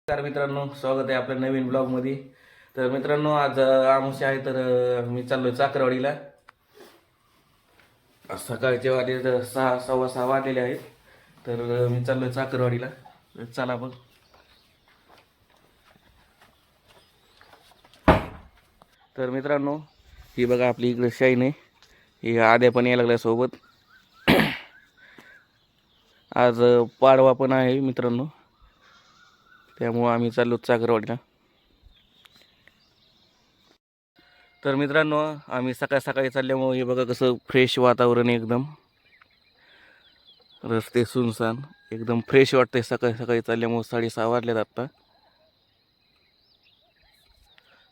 नमस्कार मित्रांनो, स्वागत आहे आपल्या नवीन ब्लॉगमध्ये. तर मित्रांनो, आज आमुष आहे. तर मी चाललोय चाकरवाडीला. सकाळचे वाजले तर 6:15 वाजलेले आहेत. तर मी चाललोय चाकरवाडीला. तर चला बघ. तर मित्रांनो, ही बघा आपली इकडे शाईन आहे. ही आद्या पण यायला लागल्या सोबत. आज पाडवा पण आहे मित्रांनो, त्यामुळं आम्ही चाललो चाकरवाडीला. तर मित्रांनो, आम्ही सकाळ सकाळी चालल्यामुळे हे बघा कसं फ्रेश वातावरण आहे एकदम. रस्ते सुनसान, एकदम फ्रेश वाटतंय सकाळी सकाळी चालल्यामुळे. 6:30 वाजलेत आत्ता.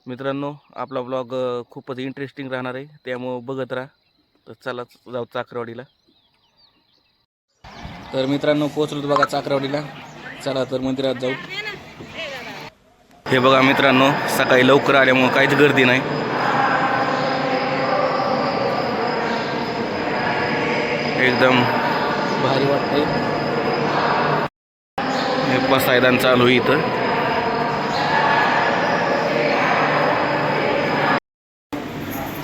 मित्रांनो, आपला ब्लॉग खूपच इंटरेस्टिंग राहणार आहे, त्यामुळं बघत राहा. तर चला जाऊ चाकरवाडीला. तर मित्रांनो, पोहोचलो बघा चाकरवाडीला. चला तर मंदिरात जाऊ. हे बघा मित्रांनो, सकाळी लवकर आल्यामुळं काहीच गर्दी नाही. एकदम भारी वाटतंय. हे पसायदान चालू आहे इथं.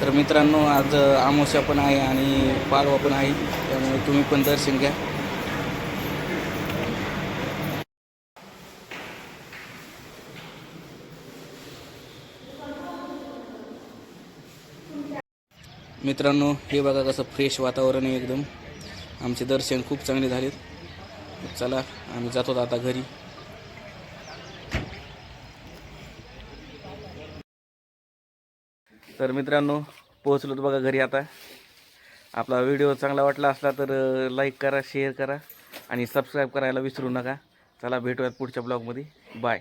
तर मित्रांनो, आज अमावस्या पण आहे आणि पाडवा पण आहे, त्यामुळे तुम्ही पण दर्शन घ्या. मित्रांनो, हे बघा कसं फ्रेश वातावरण आहे एकदम. आमचे दर्शन खूप चांगले झालेत. चला आम्ही जातो आता घरी. तर मित्रांनो, पोहोचलो बघा घरी आता. आपला व्हिडिओ चांगला वाटला असला तर लाईक करा, शेअर करा आणि सबस्क्राईब करायला विसरू नका. चला भेटूयात पुढच्या ब्लॉगमध्ये. बाय.